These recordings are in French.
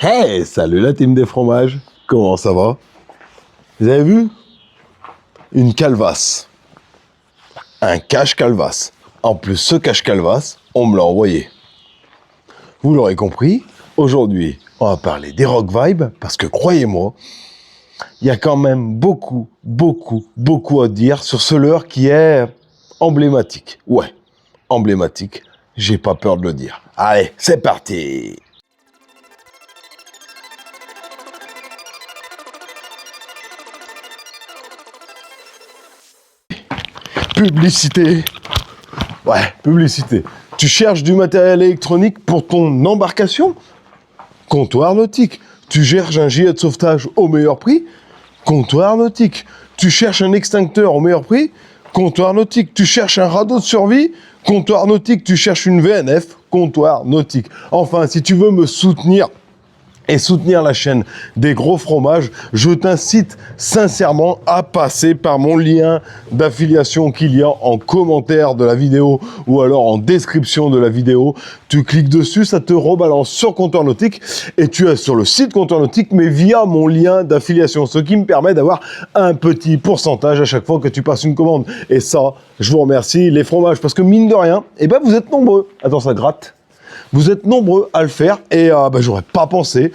Hey, salut la team des fromages, comment ça va? Vous avez vu? Une calvasse, un cache calvasse. En plus, ce cache calvasse, on me l'a envoyé. Vous l'aurez compris, aujourd'hui, on va parler des Rock Vibes, parce que croyez-moi, il y a quand même beaucoup à dire sur ce leurre qui est emblématique. Ouais, emblématique, j'ai pas peur de le dire. Allez, c'est parti! Publicité. Ouais, publicité. Tu cherches du matériel électronique pour ton embarcation? Comptoir Nautique. Tu cherches un gilet de sauvetage au meilleur prix? Comptoir Nautique. Tu cherches un extincteur au meilleur prix? Comptoir Nautique. Tu cherches un radeau de survie? Comptoir Nautique. Tu cherches une VNF? Comptoir Nautique. Enfin, si tu veux me soutenir et soutenir la chaîne des gros fromages, je t'incite sincèrement à passer par mon lien d'affiliation qu'il y a en commentaire de la vidéo ou alors en description de la vidéo. Tu cliques dessus, ça te rebalance sur Comptoir Nautique et tu es sur le site Comptoir Nautique, mais via mon lien d'affiliation, ce qui me permet d'avoir un petit pourcentage à chaque fois que tu passes une commande. Et ça, je vous remercie les fromages, parce que mine de rien, eh ben vous êtes nombreux. Attends, ça gratte. Vous êtes nombreux à le faire et j'aurais pas pensé.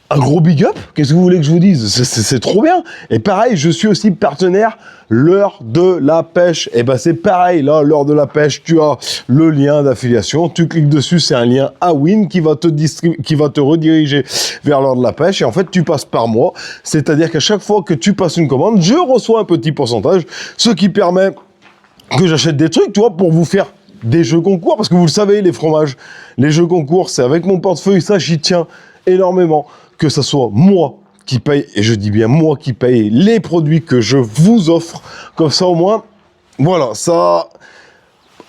Un gros big up, qu'est-ce que vous voulez que je vous dise? C'est trop bien. Et pareil, je suis aussi partenaire L'Heure de la Pêche. Et c'est pareil, là, L'Heure de la Pêche, tu as le lien d'affiliation. Tu cliques dessus, c'est un lien AWIN qui va te rediriger vers L'Heure de la Pêche. Et en fait, tu passes par moi. C'est-à-dire qu'à chaque fois que tu passes une commande, je reçois un petit pourcentage, ce qui permet que j'achète des trucs, tu vois, pour vous faire des jeux concours, parce que vous le savez, les fromages, les jeux concours, c'est avec mon portefeuille, ça j'y tiens énormément, que ça soit moi qui paye, et je dis bien moi qui paye les produits que je vous offre, comme ça au moins, voilà, ça,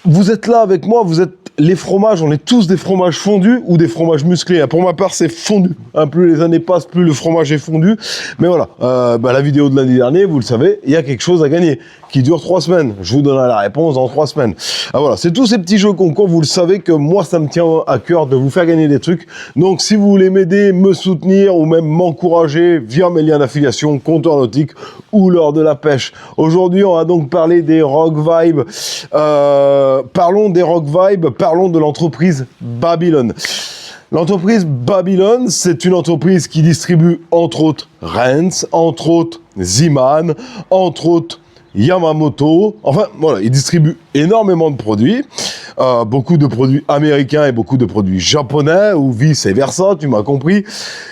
vous êtes là avec moi, vous êtes les fromages, on est tous des fromages fondus ou des fromages musclés. Pour ma part, c'est fondu. Plus les années passent, plus le fromage est fondu. Mais voilà, la vidéo de lundi dernier, vous le savez, il y a quelque chose à gagner qui dure 3 semaines. Je vous donnerai la réponse dans 3 semaines. Voilà, c'est tous ces petits jeux concours. Vous le savez que moi, ça me tient à cœur de vous faire gagner des trucs. Donc, si vous voulez m'aider, me soutenir ou même m'encourager via mes liens d'affiliation, Comptoir Nautique ou L'Heure de la Pêche. Aujourd'hui, on va donc parler des Rock Vibes. Parlons des Rock Vibes. Parlons de l'entreprise Babylon. L'entreprise Babylon, c'est une entreprise qui distribue entre autres Renz, entre autres Ziman, entre autres Yamamoto. Enfin, voilà, ils distribuent énormément de produits. Beaucoup de produits américains et beaucoup de produits japonais, ou vice versa, tu m'as compris.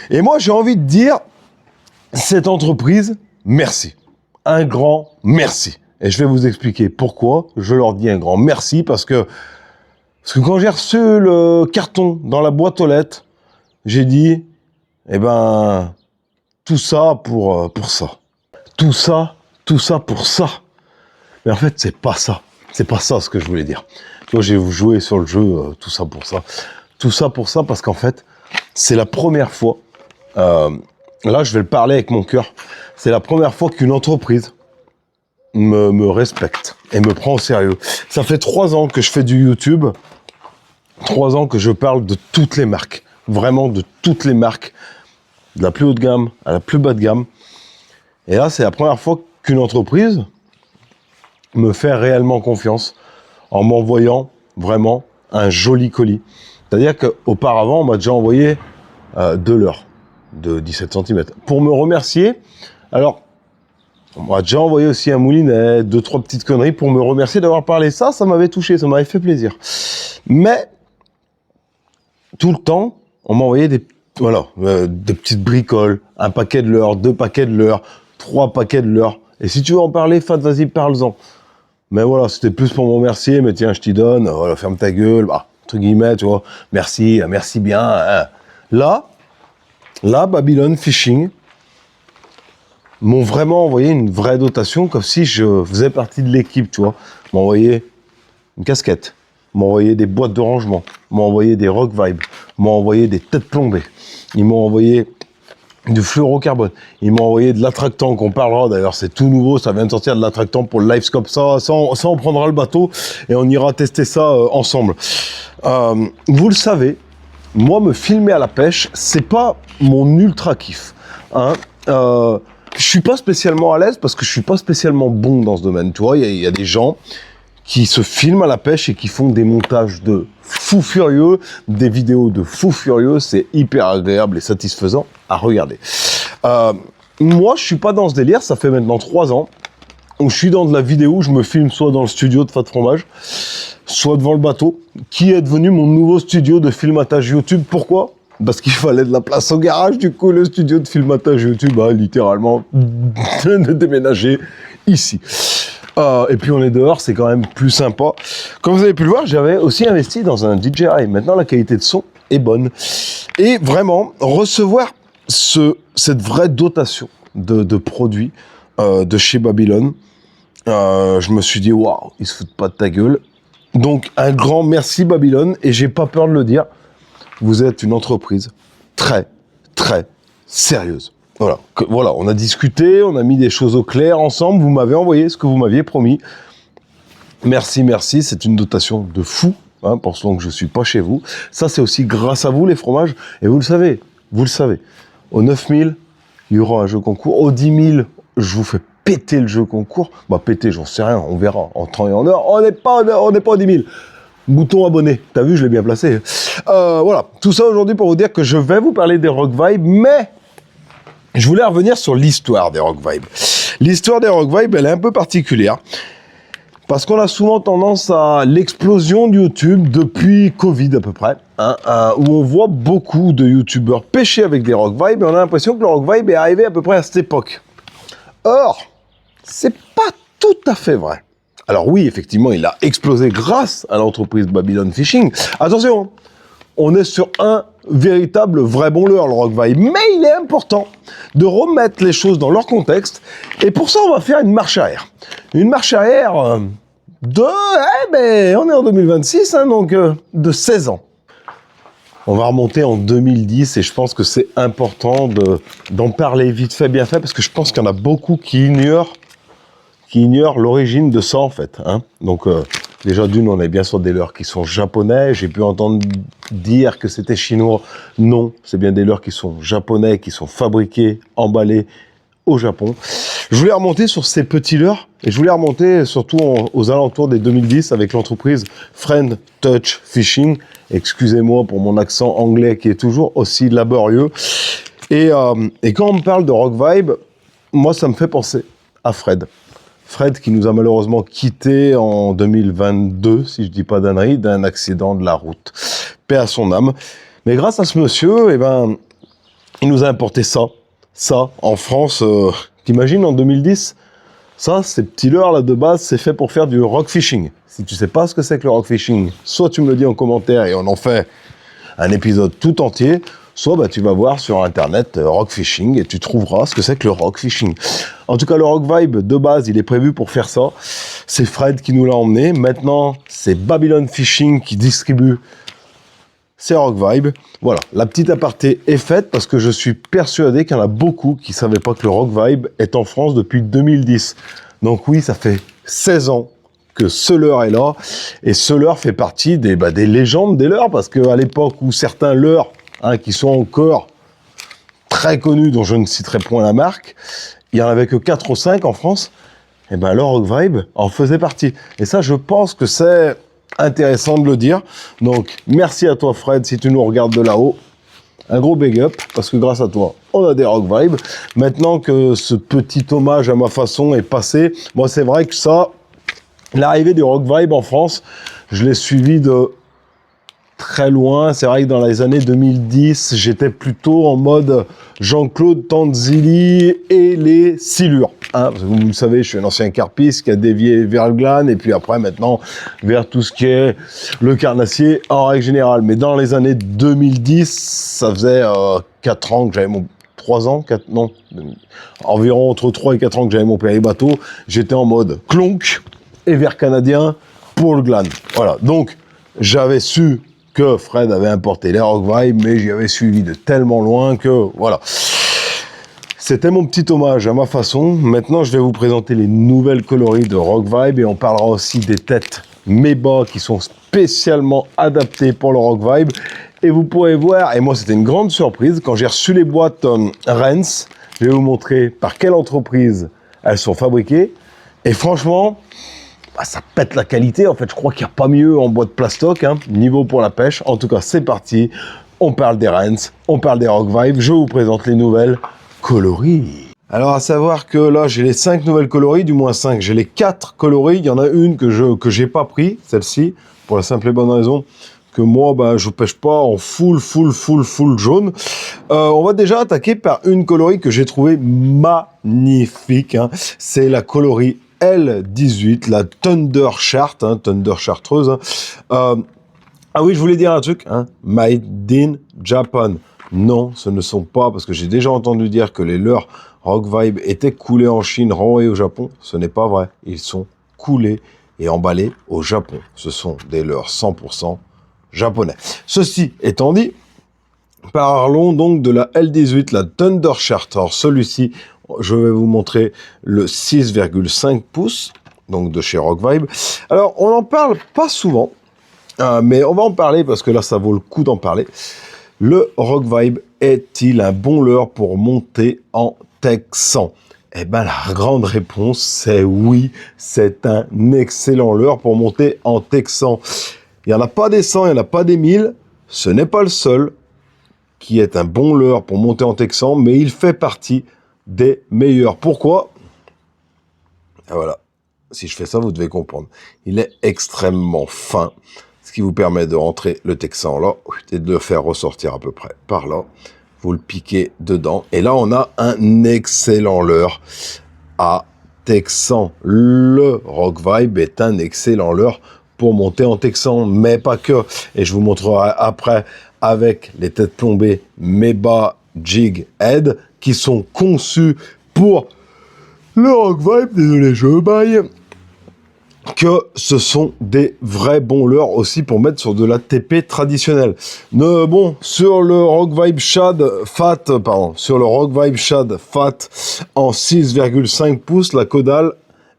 Et moi, j'ai envie de dire, cette entreprise, merci. Un grand merci. Et je vais vous expliquer pourquoi je leur dis un grand merci, parce que quand j'ai reçu le carton dans la boîte aux lettres, j'ai dit, tout ça pour ça. Tout ça pour ça. Mais en fait, c'est pas ça. C'est pas ça ce que je voulais dire. Tu vois, j'ai joué sur le jeu, tout ça pour ça. Tout ça pour ça, parce qu'en fait, c'est la première fois, là, je vais le parler avec mon cœur, c'est la première fois qu'une entreprise me respecte et me prend au sérieux. Ça fait 3 ans que je fais du YouTube, 3 ans que je parle de toutes les marques, vraiment de toutes les marques, de la plus haute gamme à la plus bas de gamme. Et là, c'est la première fois qu'une entreprise me fait réellement confiance en m'envoyant vraiment un joli colis. C'est-à-dire qu'auparavant, on m'a déjà envoyé 2 leurres de 17 cm. Pour me remercier, alors, on m'a déjà envoyé aussi un moulinet, 2-3 petites conneries pour me remercier d'avoir parlé. Ça m'avait touché, ça m'avait fait plaisir. Mais tout le temps, on m'a envoyé des petites bricoles, un paquet de leurres, 2 paquets de leurres, 3 paquets de leurres. Et si tu veux en parler, Fat, vas-y, parle-en. Mais voilà, c'était plus pour me remercier, mais tiens, je t'y donne, voilà, ferme ta gueule, entre guillemets, tu vois, merci bien. Hein. Là, Babylon Fishing m'ont vraiment envoyé une vraie dotation, comme si je faisais partie de l'équipe, tu vois. Ils m'ont envoyé une casquette, ils m'ont envoyé des boîtes de rangement, ils m'ont envoyé des Rock Vibes, ils m'ont envoyé des têtes plombées, ils m'ont envoyé du fluorocarbone, ils m'ont envoyé de l'attractant, qu'on parlera d'ailleurs, c'est tout nouveau, ça vient de sortir de l'attractant pour le Livescope, ça on prendra le bateau et on ira tester ça ensemble. Vous le savez, moi, me filmer à la pêche, c'est pas mon ultra kiff. Hein. Je suis pas spécialement à l'aise parce que je suis pas spécialement bon dans ce domaine. Tu vois, il y a des gens qui se filment à la pêche et qui font des montages de fous furieux, des vidéos de fous furieux. C'est hyper agréable et satisfaisant à regarder. Moi, je suis pas dans ce délire. Ça fait maintenant 3 ans où je suis dans de la vidéo où je me filme soit dans le studio de Fat Fromage, soit devant le bateau, qui est devenu mon nouveau studio de filmatage YouTube. Pourquoi ? Parce qu'il fallait de la place au garage. Du coup, le studio de filmatage YouTube a littéralement déménagé ici. Et puis on est dehors, c'est quand même plus sympa. Comme vous avez pu le voir, j'avais aussi investi dans un DJI. Maintenant, la qualité de son est bonne. Et vraiment, recevoir cette vraie dotation de produits de chez Babylon, je me suis dit, waouh, ils se foutent pas de ta gueule. Donc, un grand merci Babylon, et j'ai pas peur de le dire, vous êtes une entreprise très, très sérieuse. Voilà, on a discuté, on a mis des choses au clair ensemble, vous m'avez envoyé ce que vous m'aviez promis. Merci, c'est une dotation de fou, hein, pensant que je suis pas chez vous. Ça, c'est aussi grâce à vous, les fromages, et vous le savez. Au 9000, il y aura un jeu concours. Au 10 000, je vous fais péter le jeu concours. Bah, péter, j'en sais rien, on verra. En temps et en heure, on n'est pas au 10 000. Bouton abonné. T'as vu, je l'ai bien placé. Voilà. Tout ça aujourd'hui pour vous dire que je vais vous parler des Rock Vibes, mais je voulais revenir sur l'histoire des Rock Vibes. L'histoire des Rock Vibes, elle est un peu particulière. Parce qu'on a souvent tendance à l'explosion de YouTube depuis Covid à peu près, hein, où on voit beaucoup de YouTubeurs pêcher avec des Rock Vibes et on a l'impression que le Rock Vibe est arrivé à peu près à cette époque. Or, c'est pas tout à fait vrai. Alors oui, effectivement, il a explosé grâce à l'entreprise Babylon Fishing. Attention, on est sur un véritable vrai bon leurre, le Rock Vibe. Mais il est important de remettre les choses dans leur contexte. Et pour ça, on va faire une marche arrière. Une marche arrière on est en 2026, hein, donc de 16 ans. On va remonter en 2010 et je pense que c'est important d'en parler vite fait, bien fait, parce que je pense qu'il y en a beaucoup qui ignorent l'origine de ça, en fait. Hein. Donc, déjà, d'une, on est bien sur des leurres qui sont japonais. J'ai pu entendre dire que c'était chinois. Non, c'est bien des leurres qui sont japonais, qui sont fabriqués, emballés au Japon. Je voulais remonter sur ces petits leurres et je voulais remonter surtout aux alentours des 2010 avec l'entreprise Friend Touch Fishing. Excusez-moi pour mon accent anglais qui est toujours aussi laborieux. Et quand on me parle de Rock Vibe, moi, ça me fait penser à Fred. Fred qui nous a malheureusement quittés en 2022, si je dis pas d'ânerie, d'un accident de la route. Paix à son âme. Mais grâce à ce monsieur, il nous a importé ça. Ça, en France, t'imagines, en 2010, ça, ces petits leurres là de base, c'est fait pour faire du rock fishing. Si tu sais pas ce que c'est que le rock fishing, soit tu me le dis en commentaire et on en fait un épisode tout entier, soit tu vas voir sur internet rock fishing et tu trouveras ce que c'est que le rock fishing. En tout cas, le Rock Vibe, de base, il est prévu pour faire ça. C'est Fred qui nous l'a emmené. Maintenant, c'est Babylon Fishing qui distribue ces Rock Vibe. Voilà, la petite aparté est faite parce que je suis persuadé qu'il y en a beaucoup qui ne savaient pas que le Rock Vibe est en France depuis 2010. Donc oui, ça fait 16 ans que ce leurre est là. Et ce leurre fait partie des légendes des leurres parce qu'à l'époque où certains leurres, qui sont encore très connus, dont je ne citerai point la marque, il n'y en avait que 4 ou 5 en France, et le Rock Vibe en faisait partie. Et ça, je pense que c'est intéressant de le dire. Donc, merci à toi, Fred, si tu nous regardes de là-haut. Un gros big up, parce que grâce à toi, on a des Rock Vibe. Maintenant que ce petit hommage à ma façon est passé, moi, c'est vrai que ça, l'arrivée du Rock Vibe en France, je l'ai suivi de très loin. C'est vrai que dans les années 2010, j'étais plutôt en mode Jean-Claude Tanzili et les silures. Parce que vous le savez, je suis un ancien carpiste qui a dévié vers le glane et puis après, maintenant, vers tout ce qui est le carnassier en règle générale. Mais dans les années 2010, ça faisait 4 ans que j'avais mon... 3 ans, 4, non, environ entre 3 et 4 ans que j'avais mon péri bateau. J'étais en mode clonk et vers canadien pour le glane. Voilà, donc j'avais su que Fred avait importé les Rock Vibe, mais j'y avais suivi de tellement loin que, voilà. C'était mon petit hommage à ma façon. Maintenant, je vais vous présenter les nouvelles coloris de Rock Vibe et on parlera aussi des têtes Meba qui sont spécialement adaptées pour le Rock Vibe. Et vous pourrez voir, et moi c'était une grande surprise, quand j'ai reçu les boîtes Rennes, je vais vous montrer par quelle entreprise elles sont fabriquées. Et franchement, bah, ça pète la qualité. En fait, je crois qu'il n'y a pas mieux en boîte plastoc, hein, niveau pour la pêche. En tout cas, c'est parti. On parle des Rennes, on parle des Rock Vibe. Je vous présente les nouvelles coloris. Alors, à savoir que là, j'ai les 5 nouvelles coloris, du moins 5. J'ai les 4 coloris. Il y en a une que j'ai pas pris, celle-ci, pour la simple et bonne raison que moi, bah, je pêche pas en full jaune. On va déjà attaquer par une coloris que j'ai trouvée magnifique. Hein. C'est la coloris L18, la Thunder Chart, hein, Thunder Chartreuse. Hein. Ah oui, je voulais dire un truc, hein, Made in Japan. Non, ce ne sont pas, parce que j'ai déjà entendu dire que les leurres Rock Vibe étaient coulés en Chine, renvoyés au Japon. Ce n'est pas vrai. Ils sont coulés et emballés au Japon. Ce sont des leurres 100% japonais. Ceci étant dit, parlons donc de la L18, la Thunder Charter. Celui-ci, je vais vous montrer le 6,5 pouces, donc de chez Rock Vibe. Alors, on n'en parle pas souvent, mais on va en parler parce que là, ça vaut le coup d'en parler. Le Rock Vibe est-il un bon leurre pour monter en Texan? Eh bien, la grande réponse, c'est oui. C'est un excellent leurre pour monter en Texan. Il n'y en a pas des 100, il n'y en a pas des 1000. Ce n'est pas le seul qui est un bon leurre pour monter en Texan, mais il fait partie des meilleurs. Pourquoi? Et voilà. Si je fais ça, vous devez comprendre. Il est extrêmement fin, ce qui vous permet de rentrer le Texan là et de le faire ressortir à peu près par là. Vous le piquez dedans. Et là, on a un excellent leurre à Texan. Le Rock Vibe est un excellent leurre pour monter en Texan, mais pas que. Et je vous montrerai après avec les têtes plombées Meba Jig Head qui sont conçus pour le Rock Vibe, désolé, je baille, que ce sont des vrais bons leurres aussi pour mettre sur de la TP traditionnelle. Bon, sur le Rock Vibe Shad Fat, sur le Rock Vibe Shad Fat en 6,5 pouces, la caudale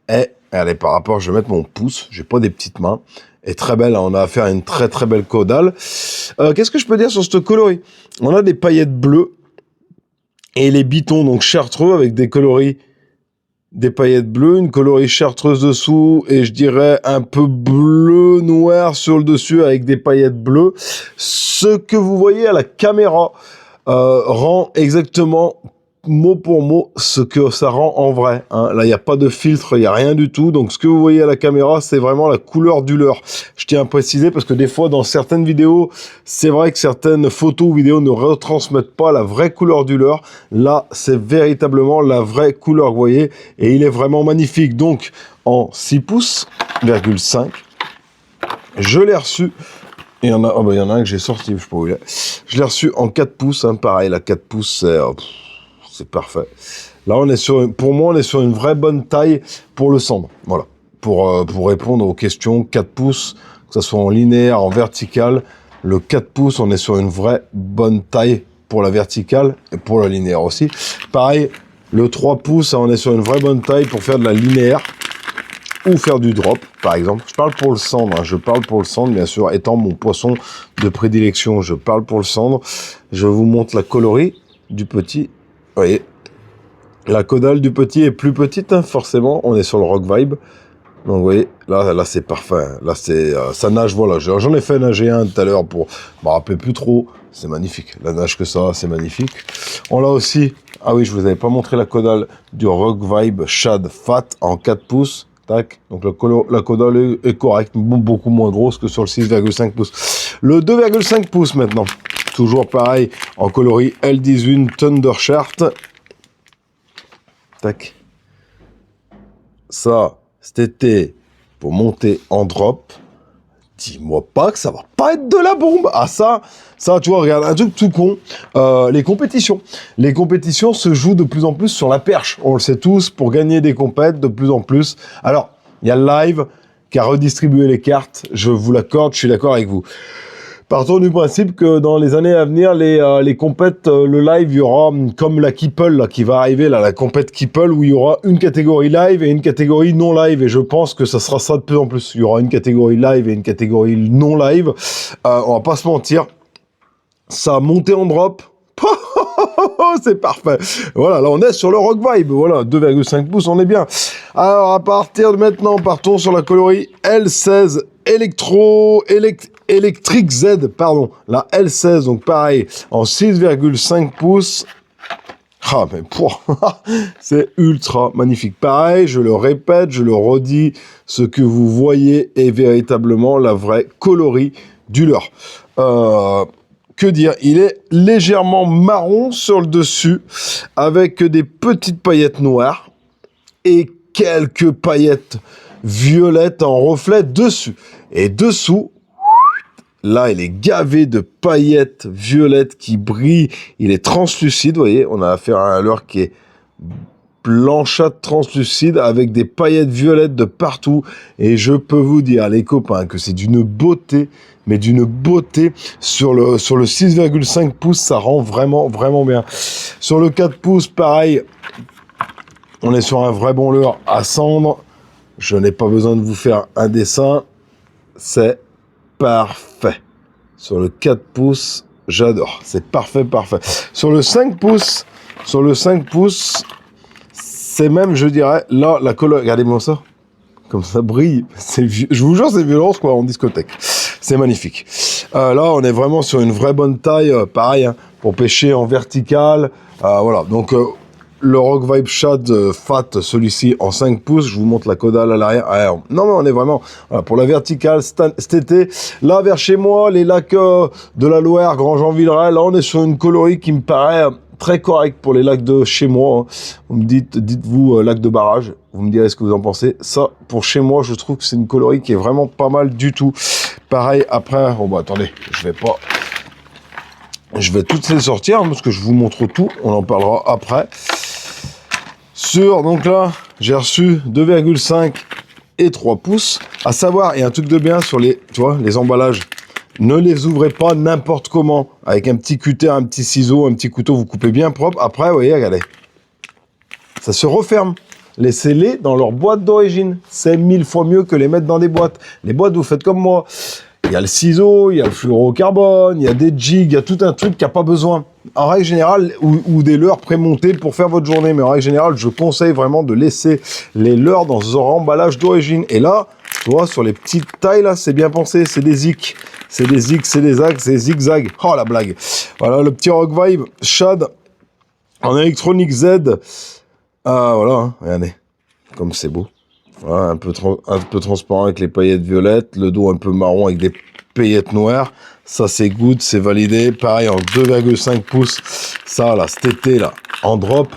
est, allez, par rapport, je vais mettre mon pouce, j'ai pas des petites mains, est très belle, hein, on a affaire à une très très belle caudale. Qu'est-ce que je peux dire sur ce coloris? On a des paillettes bleues et les bitons donc chartreux avec des coloris, des paillettes bleues, une coloris chartreuse dessous et je dirais un peu bleu noir sur le dessus avec des paillettes bleues. Ce que vous voyez à la caméra rend exactement mot pour mot ce que ça rend en vrai. Hein. Là, il n'y a pas de filtre, il n'y a rien du tout. Donc, ce que vous voyez à la caméra, c'est vraiment la couleur du leurre. Je tiens à préciser parce que des fois, dans certaines vidéos, c'est vrai que certaines photos ou vidéos ne retransmettent pas la vraie couleur du leurre. Là, c'est véritablement la vraie couleur, vous voyez. Et il est vraiment magnifique. Donc, en 6 pouces, 5. Je l'ai reçu. Il y en a, il y en a un que j'ai sorti, je sais pas où il est. Je l'ai reçu en 4 pouces. Hein, pareil, la 4 pouces, c'est parfait. Là, on est sur, pour moi, on est sur une vraie bonne taille pour le cendre. Voilà. Pour répondre aux questions, 4 pouces, que ce soit en linéaire, en vertical. Le 4 pouces, on est sur une vraie bonne taille pour la verticale et pour la linéaire aussi. Pareil, le 3 pouces, on est sur une vraie bonne taille pour faire de la linéaire ou faire du drop, par exemple. Je parle pour le cendre, hein. Je parle pour le cendre, bien sûr, étant mon poisson de prédilection, je parle pour le cendre. Je vous montre la coloris du petit. Vous voyez, la caudale du petit est plus petite, hein, forcément. On est sur le Rock Vibe. Donc, vous voyez, là c'est parfait. Là, c'est, ça nage, voilà. J'en ai fait nager un tout à l'heure pour me rappeler plus trop. C'est magnifique. La nage que ça, c'est magnifique. On l'a aussi. Ah oui, je vous avais pas montré la caudale du Rock Vibe Shad Fat en 4 pouces. Tac. Donc, la caudale est correcte, beaucoup moins grosse que sur le 6,5 pouces. Le 2,5 pouces maintenant. Toujours pareil, en coloris L18 Thunder Chart. Tac. Ça, cet été, pour monter en drop, dis-moi pas que ça va pas être de la bombe. Ah ça, tu vois, regarde, un truc tout con. Les compétitions. Les compétitions se jouent de plus en plus sur la perche. On le sait tous, pour gagner des compètes, de plus en plus. Alors, il y a le live qui a redistribué les cartes. Je vous l'accorde, je suis d'accord avec vous. Partons du principe que dans les années à venir, les compètes, le live, il y aura comme la Keeple là, qui va arriver, là, la compète Keeple, où il y aura une catégorie live et une catégorie non live. Et je pense que ça sera ça de plus en plus. Il y aura une catégorie live et une catégorie non live. On va pas se mentir. Ça a monté en drop. C'est parfait. Voilà, là on est sur le Rock Vibe. Voilà, 2,5 pouces, on est bien. Alors à partir de maintenant, partons sur la coloris L16 Electric Z, pardon. La L16, donc pareil, en 6,5 pouces. Ah, mais c'est ultra magnifique. Pareil, je le répète, je le redis, ce que vous voyez est véritablement la vraie coloris du leurre. Que dire? Il est légèrement marron sur le dessus, avec des petites paillettes noires et quelques paillettes violettes en reflet dessus. Et dessous, là, il est gavé de paillettes violettes qui brillent. Il est translucide, vous voyez. On a affaire à un leurre qui est blanchâtre translucide avec des paillettes violettes de partout. Et je peux vous dire, les copains, que c'est d'une beauté, mais d'une beauté. Sur le 6,5 pouces, ça rend vraiment, vraiment bien. Sur le 4 pouces, pareil, on est sur un vrai bon leurre à cendre. Je n'ai pas besoin de vous faire un dessin. C'est parfait. Sur le 4 pouces, j'adore. C'est parfait, parfait. Sur le 5 pouces, c'est même, je dirais, là, la couleur, regardez-moi ça. Comme ça brille. Je vous jure, c'est violence, quoi, en discothèque. C'est magnifique. Là, on est vraiment sur une vraie bonne taille, pareil, hein, pour pêcher en vertical. Voilà, donc le Rock Vibe Shad Fat, celui-ci en 5 pouces. Je vous montre la caudale à l'arrière. Non, mais on est vraiment voilà, pour la verticale cet été. Là, vers chez moi, les lacs de la Loire, Grand-Jean-Villeray, là, on est sur une coloris qui me paraît très correcte pour les lacs de chez moi. Vous me dites-vous lac de barrage. Vous me direz ce que vous en pensez. Ça, pour chez moi, je trouve que c'est une coloris qui est vraiment pas mal du tout. Pareil, après, bon, bah, attendez, je vais toutes les sortir, parce que je vous montre tout. On en parlera après. Donc là, j'ai reçu 2,5 et 3 pouces. À savoir, il y a un truc de bien sur les, tu vois, les emballages. Ne les ouvrez pas n'importe comment. Avec un petit cutter, un petit ciseau, un petit couteau, vous coupez bien propre. Après, vous voyez, regardez. Ça se referme. Laissez-les dans leur boîte d'origine. C'est 1000 fois mieux que les mettre dans des boîtes. Les boîtes, vous faites comme moi. Il y a le ciseau, il y a le fluorocarbone, il y a des jigs, il y a tout un truc qui n'a pas besoin. En règle générale, ou des leurres prémontés pour faire votre journée. Mais en règle générale, je conseille vraiment de laisser les leurres dans leur emballage d'origine. Et là, tu vois, sur les petites tailles, là, c'est bien pensé. C'est des zics. C'est des zics, c'est des zags, c'est zigzag. Oh, la blague. Voilà, le petit Rock Vibe Shad en électronique Z. Voilà, hein, regardez. Comme c'est beau. Voilà, un peu transparent avec les paillettes violettes, le dos un peu marron avec des paillettes noires. Ça, c'est good, c'est validé. Pareil, en 2,5 pouces. Ça, là, cet été, là, en drop.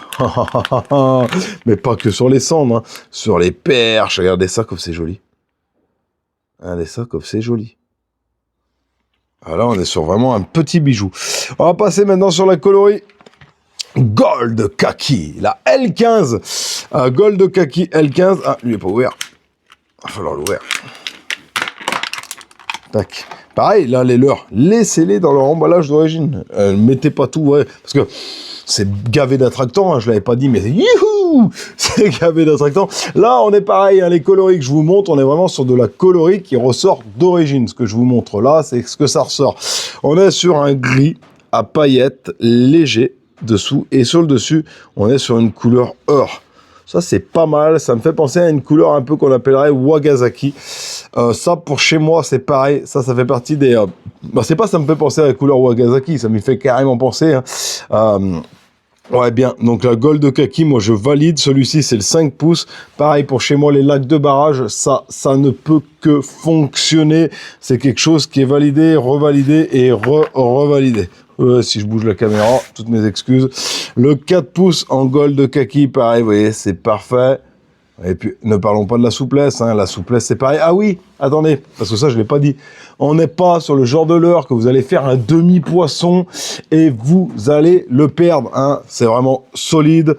Mais pas que sur les cendres, hein. Sur les perches. Regardez ça comme c'est joli. Regardez ça comme c'est joli. Alors, on est sur vraiment un petit bijou. On va passer maintenant sur la coloris Gold Kaki, la L15. Gold Kaki L15. Ah, lui est pas ouvert. Il va falloir l'ouvrir. Tac. Pareil, là, les leurres, laissez-les dans leur emballage d'origine. Mettez pas tout, ouais, parce que c'est gavé d'attractants, hein, je l'avais pas dit, mais youhou, c'est gavé d'attractants. Là, on est pareil, hein, les coloris que je vous montre, on est vraiment sur de la coloris qui ressort d'origine. Ce que je vous montre là, c'est ce que ça ressort. On est sur un gris à paillettes léger dessous, et sur le dessus, on est sur une couleur or. Ça, c'est pas mal. Ça me fait penser à une couleur un peu qu'on appellerait Wagasaki. Ça, pour chez moi, c'est pareil. Ça fait partie des... c'est pas ça me fait penser à la couleur Wagasaki. Ça m'y fait carrément penser. Hein. Ouais, bien. Donc, la Gold Kaki, moi, je valide. Celui-ci, c'est le 5 pouces. Pareil, pour chez moi, les lacs de barrage, ça ne peut que fonctionner. C'est quelque chose qui est validé, revalidé et revalidé. Si je bouge la caméra, toutes mes excuses. Le 4 pouces en Gold Kaki, pareil, vous voyez, c'est parfait. Et puis, ne parlons pas de la souplesse, hein. La souplesse, c'est pareil. Ah oui, attendez, parce que ça, je ne l'ai pas dit. On n'est pas sur le genre de leurre que vous allez faire un demi-poisson et vous allez le perdre, hein. C'est vraiment solide.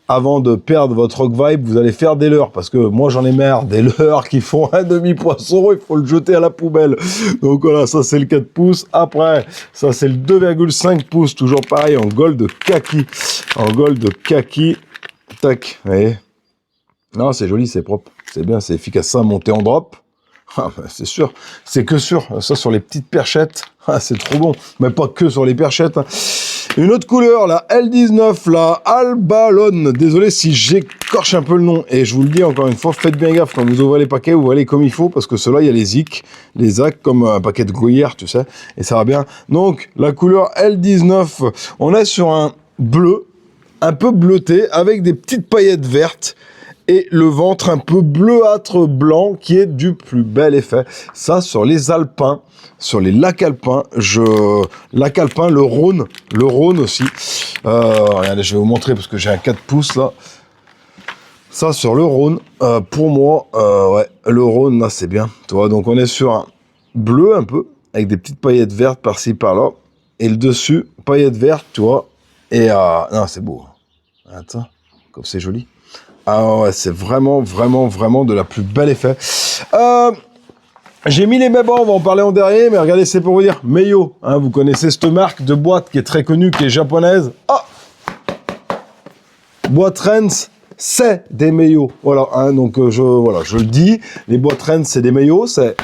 Avant de perdre votre Rock Vibe, vous allez faire des leurres. Parce que moi, j'en ai marre des leurres qui font un demi-poisson. Il faut le jeter à la poubelle. Donc voilà, ça, c'est le 4 pouces. Après, ça, c'est le 2,5 pouces. Toujours pareil, en Gold Kaki. En Gold Kaki. Tac, vous voyez. Non, c'est joli, c'est propre. C'est bien, c'est efficace. Ça, monté en drop. Ah, bah, c'est sûr, c'est que sûr. Ça, sur les petites perchettes, ah, c'est trop bon. Mais pas que sur les perchettes. Hein. Une autre couleur, la L19, la Albalone. Désolé si j'écorche un peu le nom. Et je vous le dis encore une fois, faites bien gaffe quand vous ouvrez les paquets, vous allez comme il faut, parce que ceux-là, il y a les ZIC, les ZAC, comme un paquet de gruyère, tu sais. Et ça va bien. Donc, la couleur L19, on est sur un bleu, un peu bleuté, avec des petites paillettes vertes. Et le ventre un peu bleuâtre blanc qui est du plus bel effet. Ça, sur les alpins, sur les lacs alpins, lac alpin, le Rhône aussi. Regardez, je vais vous montrer parce que j'ai un 4 pouces là. Ça, sur le Rhône, pour moi, ouais, le Rhône, là, c'est bien. Tu vois, donc on est sur un bleu un peu, avec des petites paillettes vertes par-ci, par-là. Et le dessus, paillettes vertes, tu vois. Et, non, c'est beau. Attends, comme c'est joli. Ah ouais, c'est vraiment de la plus belle effet. J'ai mis les bébés, on va en parler en dernier, mais regardez, c'est pour vous dire, Meio, hein, vous connaissez cette marque de boîte qui est très connue, qui est japonaise. Ah, boîte Rennes, c'est des Meio. Voilà, hein, donc voilà, je le dis, les boîtes Rennes, c'est des Meio, c'est...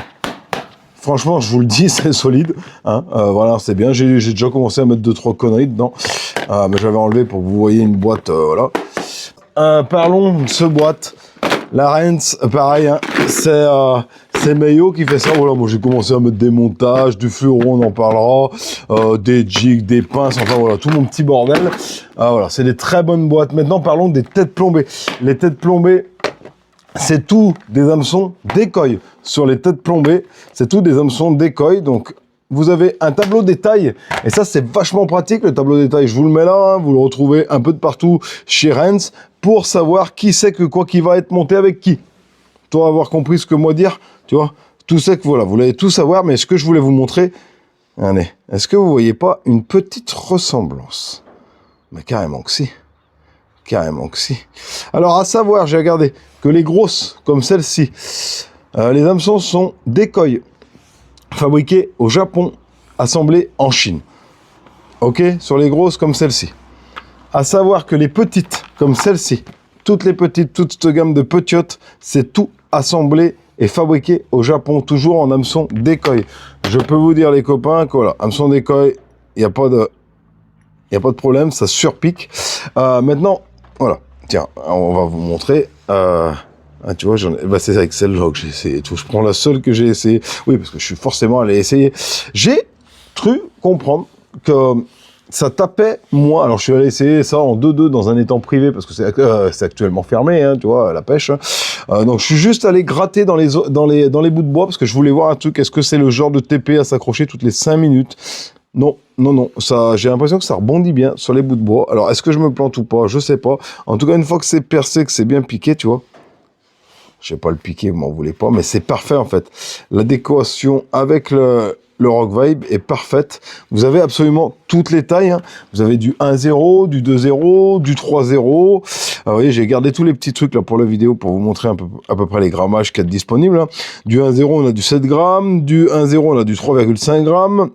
Franchement, je vous le dis, c'est solide. Hein, voilà, c'est bien. J'ai déjà commencé à mettre 2-3 conneries dedans, mais j'avais enlevé pour que vous voyez une boîte, voilà. Parlons de ce boîte. La Rennes, pareil, hein, c'est Meio qui fait ça. Voilà, moi j'ai commencé à mettre des montages, du fluoro, on en parlera, des jigs, des pinces, enfin voilà, tout mon petit bordel. Voilà, c'est des très bonnes boîtes. Maintenant, parlons des têtes plombées. Les têtes plombées, c'est tout des hameçons décoil. Sur les têtes plombées, c'est tout des hameçons décoil. Donc, vous avez un tableau des tailles, et ça c'est vachement pratique, le tableau des tailles, je vous le mets là, hein, vous le retrouvez un peu de partout chez Rennes, pour savoir qui c'est que quoi qui va être monté avec qui. Toi avoir compris ce que moi dire, tu vois, tout c'est que voilà, vous l'allez tout savoir, mais ce que je voulais vous montrer, allez, est-ce que vous voyez pas une petite ressemblance? Mais carrément que si. Carrément que si. Alors à savoir, j'ai regardé que les grosses, comme celle-ci, les hameçons sont décoil. Fabriqués au Japon, assemblés en Chine. Ok, sur les grosses comme celle-ci. À savoir que les petites, comme celle-ci, toutes les petites, toute cette gamme de petiotes, c'est tout assemblé et fabriqué au Japon, toujours en hameçon décoil. Je peux vous dire les copains que voilà, hameçon décoil, il n'y a pas de problème, ça surpique. Maintenant, voilà, tiens, on va vous montrer. Ah, tu vois, c'est avec celle-là que j'ai essayé. Je prends la seule que j'ai essayé. Oui, parce que je suis forcément allé essayer. J'ai cru comprendre que ça tapait moins. Alors, je suis allé essayer ça en 2-2 dans un étang privé, parce que c'est actuellement fermé, hein, tu vois, la pêche. Donc, je suis juste allé gratter dans les bouts de bois, parce que je voulais voir un truc. Est-ce que c'est le genre de TP à s'accrocher toutes les 5 minutes? Non, ça, j'ai l'impression que ça rebondit bien sur les bouts de bois. Alors, est-ce que je me plante ou pas? Je sais pas. En tout cas, une fois que c'est percé, que c'est bien piqué, tu vois. Je vais pas le piquer, vous m'en voulez pas, mais c'est parfait en fait. L'adéquation avec le Rock Vibe est parfaite. Vous avez absolument toutes les tailles. Hein. Vous avez du 1-0, du 2-0, du 3-0. Vous voyez, j'ai gardé tous les petits trucs là pour la vidéo pour vous montrer à peu près les grammages qu'il y a de disponibles. Hein. Du 1-0, on a du 7 grammes. Du 1-0, on a du 3,5 grammes.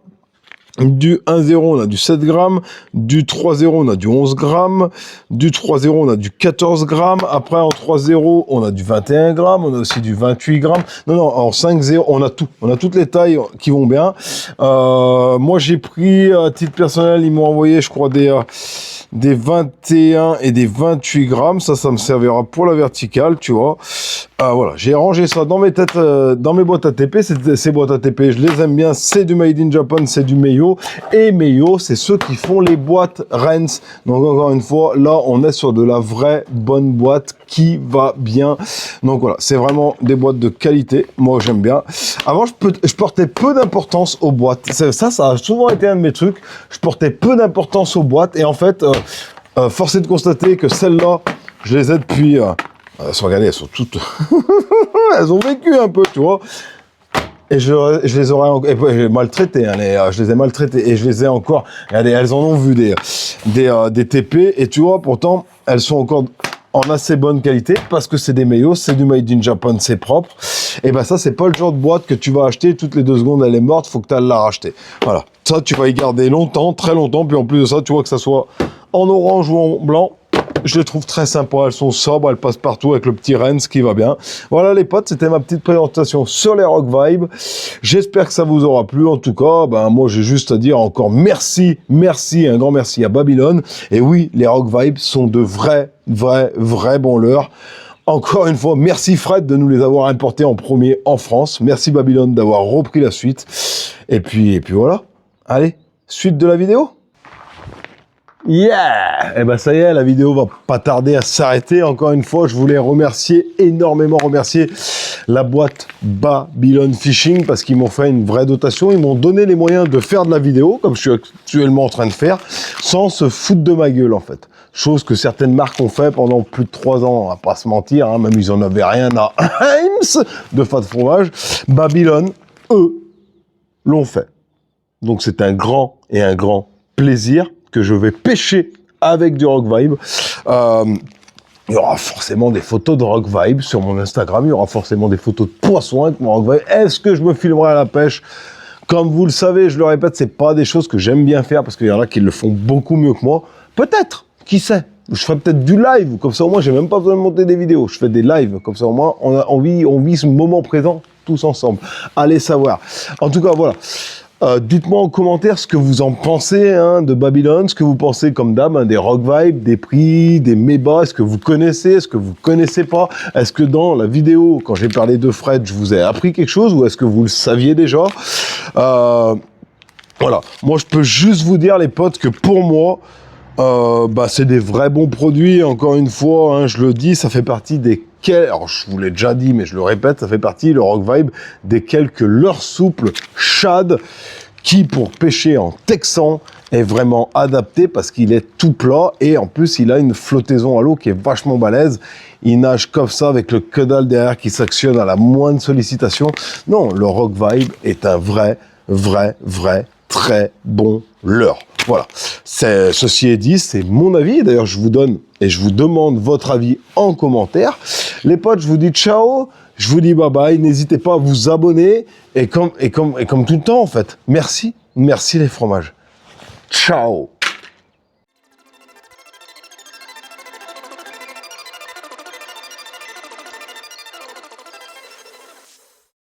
Du 1-0, on a du 7 grammes. Du 3-0, on a du 11 grammes. Du 3-0, on a du 14 grammes. Après, en 3-0, on a du 21 grammes. On a aussi du 28 grammes. Non, en 5-0, on a tout. On a toutes les tailles qui vont bien. Moi, j'ai pris, à titre personnel, ils m'ont envoyé, je crois, des 21 et des 28 grammes. Ça me servira pour la verticale, tu vois. Voilà, j'ai rangé ça dans mes têtes, dans mes boîtes ATP. Ces boîtes ATP, je les aime bien. C'est du Made in Japan, c'est du Meio. Et Meio, c'est ceux qui font les boîtes Rennes. Donc encore une fois, là, on est sur de la vraie bonne boîte qui va bien. Donc voilà, c'est vraiment des boîtes de qualité. Moi, j'aime bien. Avant, je portais peu d'importance aux boîtes. Ça a souvent été un de mes trucs. Je portais peu d'importance aux boîtes. Et en fait, force est de constater que celles-là, je les ai depuis... regardez, elles sont toutes... elles ont vécu un peu, tu vois. Et je les aurais maltraitées, hein, je les ai maltraitées. Et je les ai encore... Regardez, elles en ont vu des TP. Et tu vois, pourtant, elles sont encore en assez bonne qualité. Parce que c'est des Meio, c'est du Made in Japan, c'est propre. Et ben ça, c'est pas le genre de boîte que tu vas acheter. Toutes les 2 secondes, elle est morte, faut que tu ailles la racheter. Voilà. Ça, tu vas y garder longtemps, très longtemps. Puis en plus de ça, tu vois que ça soit en orange ou en blanc. Je les trouve très sympas, elles sont sobres, elles passent partout avec le petit Rennes qui va bien. Voilà les potes, c'était ma petite présentation sur les Rock Vibe. J'espère que ça vous aura plu. En tout cas, moi j'ai juste à dire encore merci, un grand merci à Babylone. Et oui, les Rock Vibe sont de vrais bons leurres. Encore une fois, merci Fred de nous les avoir importés en premier en France. Merci Babylone d'avoir repris la suite. Et puis voilà. Allez, suite de la vidéo. Yeah! Eh ben ça y est, la vidéo va pas tarder à s'arrêter. Encore une fois, je voulais énormément remercier la boîte Babylone Fishing parce qu'ils m'ont fait une vraie dotation. Ils m'ont donné les moyens de faire de la vidéo, comme je suis actuellement en train de faire, sans se foutre de ma gueule en fait. Chose que certaines marques ont fait pendant plus de 3 ans, on va pas se mentir, hein, même ils en avaient rien à Heinz de fat fromage. Babylone, eux, l'ont fait. Donc c'est un grand plaisir que je vais pêcher avec du Rock Vibe. Il y aura forcément des photos de Rock Vibe sur mon Instagram, il y aura forcément des photos de poissons avec mon Rock Vibe. Est-ce que je me filmerai à la pêche? Comme vous le savez, je le répète, c'est pas des choses que j'aime bien faire parce qu'il y en a qui le font beaucoup mieux que moi. Peut-être, qui sait? Je ferai peut-être du live, comme ça au moins j'ai même pas besoin de monter des vidéos. Je fais des lives, comme ça au moins on vit ce moment présent tous ensemble. Allez savoir. En tout cas, voilà. Dites-moi en commentaire ce que vous en pensez de Babylone, ce que vous pensez comme d'hab, des Rock Vibe, des prix, des mébas, est-ce que vous connaissez, est-ce que vous connaissez pas, est-ce que dans la vidéo, quand j'ai parlé de Fred, je vous ai appris quelque chose ou est-ce que vous le saviez déjà? Voilà, moi je peux juste vous dire les potes que pour moi, c'est des vrais bons produits, encore une fois, je le dis, ça fait partie des alors je vous l'ai déjà dit, mais je le répète, ça fait partie, le Rock Vibe, des quelques leurres souples shad qui, pour pêcher en texan, est vraiment adapté parce qu'il est tout plat et en plus, il a une flottaison à l'eau qui est vachement balèze. Il nage comme ça avec le caudal derrière qui s'actionne à la moindre sollicitation. Non, le Rock Vibe est un vrai, très bon leurre. Voilà. Ceci est dit, c'est mon avis. D'ailleurs, je vous donne et je vous demande votre avis en commentaire. Les potes, je vous dis ciao. Je vous dis bye bye. N'hésitez pas à vous abonner. Et comme tout le temps, en fait. Merci les fromages. Ciao.